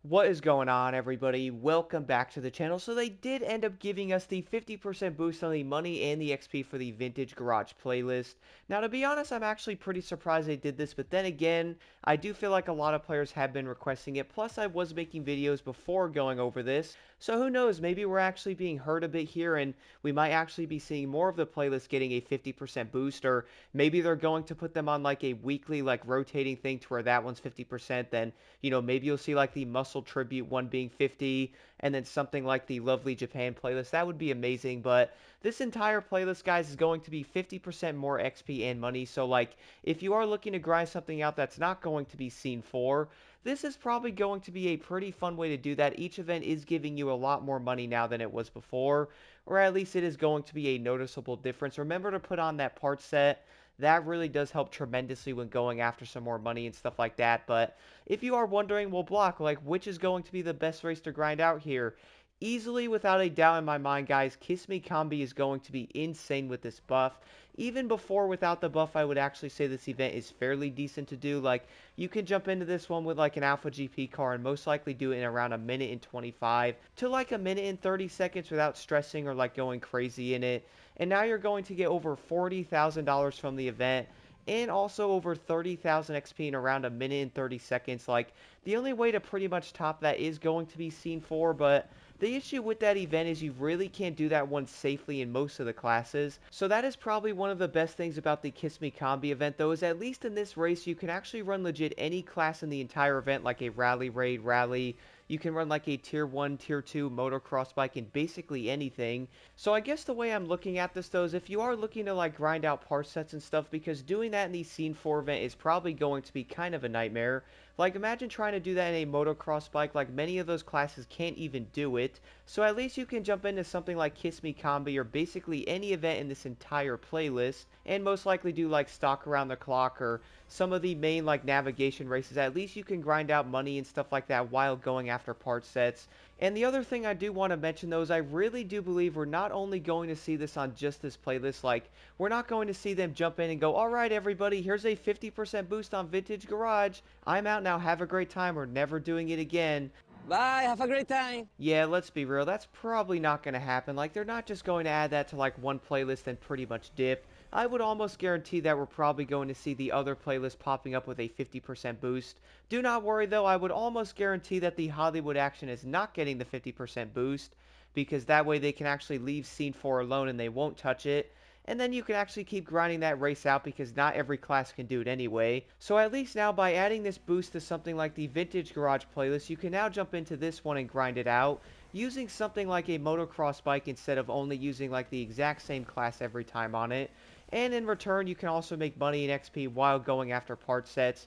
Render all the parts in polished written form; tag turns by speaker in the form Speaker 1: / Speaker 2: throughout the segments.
Speaker 1: What is going on, everybody? Welcome back to the channel. So they did end up giving us the 50% boost on the money and the XP for the Vintage Garage playlist. Now, to be honest, I'm actually pretty surprised they did this, but then again, I do feel like a lot of players have been requesting it. Plus, I was making videos before going over this, so who knows, maybe we're actually being heard a bit here, and we might actually be seeing more of the playlist getting a 50% boost, or maybe they're going to put them on like a weekly, like rotating thing to where that one's 50%, then maybe you'll see like the Muscle Tribute one being 50, and then something like the Lovely Japan playlist. That would be amazing, but this entire playlist, guys, is going to be 50% more XP and money. So, like, if you are looking to grind something out that's not going to be seen for, this is probably going to be a pretty fun way to do that. Each event is giving you a lot more money now than it was before, or at least it is going to be a noticeable difference. Remember to put on that part set. That really does help tremendously when going after some more money and stuff like that. But if you are wondering, well, Block, like, which is going to be the best race to grind out here? Easily, without a doubt in my mind, guys, Kiss Me Combi is going to be insane with this buff. Even before, without the buff, I would actually say this event is fairly decent to do. Like, you can jump into this one with, like, an Alpha GP car and most likely do it in around a minute and 25 to, like, a minute and 30 seconds without stressing or, like, going crazy in it. And now you're going to get over $40,000 from the event and also over 30,000 XP in around a minute and 30 seconds. Like, the only way to pretty much top that is going to be Scene 4, but the issue with that event is you really can't do that one safely in most of the classes. So that is probably one of the best things about the Kiss Me Combi event, though, is at least in this race, you can actually run legit any class in the entire event, like a rally raid, rally. You can run like a tier 1, tier 2 motocross bike and basically anything. So I guess the way I'm looking at this though is if you are looking to like grind out part sets and stuff, because doing that in the Scene 4 event is probably going to be kind of a nightmare. Like, imagine trying to do that in a motocross bike. Like, many of those classes can't even do it. So at least you can jump into something like Kiss Me Combi or basically any event in this entire playlist and most likely do like stock around the clock or some of the main like navigation races. At least you can grind out money and stuff like that while going after part sets. And the other thing I do want to mention though is I really do believe we're not only going to see this on just this playlist, like we're not going to see them jump in and go, alright everybody, here's a 50% boost on Vintage Garage. I'm out now, have a great time, we're never doing it again.
Speaker 2: Bye, have a great time.
Speaker 1: Yeah, let's be real, that's probably not going to happen. Like, they're not just going to add that to like one playlist and pretty much dip. I would almost guarantee that we're probably going to see the other playlist popping up with a 50% boost. Do not worry though, I would almost guarantee that the Hollywood action is not getting the 50% boost, because that way they can actually leave Scene 4 alone and they won't touch it. And then you can actually keep grinding that race out because not every class can do it anyway. So at least now by adding this boost to something like the Vintage Garage playlist, you can now jump into this one and grind it out using something like a motocross bike instead of only using like the exact same class every time on it. And in return, you can also make money in XP while going after part sets.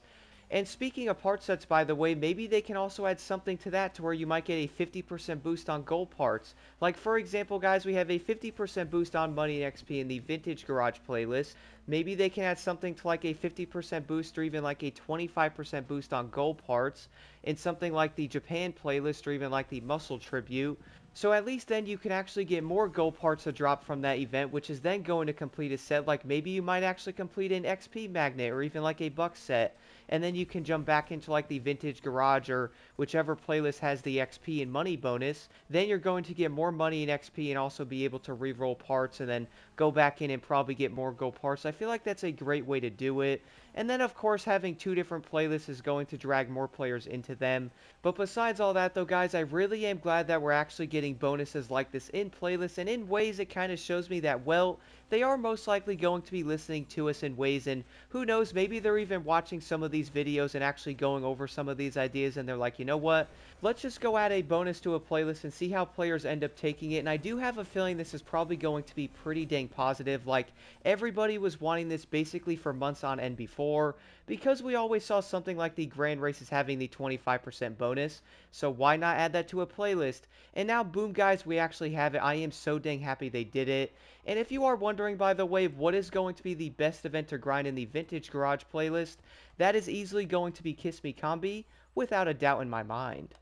Speaker 1: And speaking of part sets, by the way, maybe they can also add something to that to where you might get a 50% boost on gold parts. Like, for example, guys, we have a 50% boost on money and XP in the Vintage Garage playlist. Maybe they can add something to like a 50% boost or even like a 25% boost on gold parts in something like the Japan playlist or even like the Muscle Tribute. So at least then you can actually get more gold parts to drop from that event, which is then going to complete a set. Like, maybe you might actually complete an XP magnet or even like a buck set. And then you can jump back into like the Vintage Garage or whichever playlist has the XP and money bonus. Then you're going to get more money and XP and also be able to re-roll parts and then go back in and probably get more gold parts. I feel like that's a great way to do it. And then of course having two different playlists is going to drag more players into them. But besides all that though, guys, I really am glad that we're actually getting bonuses like this in playlists, and in ways it kind of shows me that, well, they are most likely going to be listening to us in ways, and who knows, maybe they're even watching some of these videos and actually going over some of these ideas and they're like, you know what, let's just go add a bonus to a playlist and see how players end up taking it. And I do have a feeling this is probably going to be pretty dang positive. Like, everybody was wanting this basically for months on end before, because we always saw something like the grand races having the 25% bonus, so why not add that to a playlist? And now boom guys, we actually have it. I am so dang happy they did it. And if you are wondering, by the way, what is going to be the best event to grind in the Vintage Garage playlist, that is easily going to be Kiss Me Combi, without a doubt in my mind.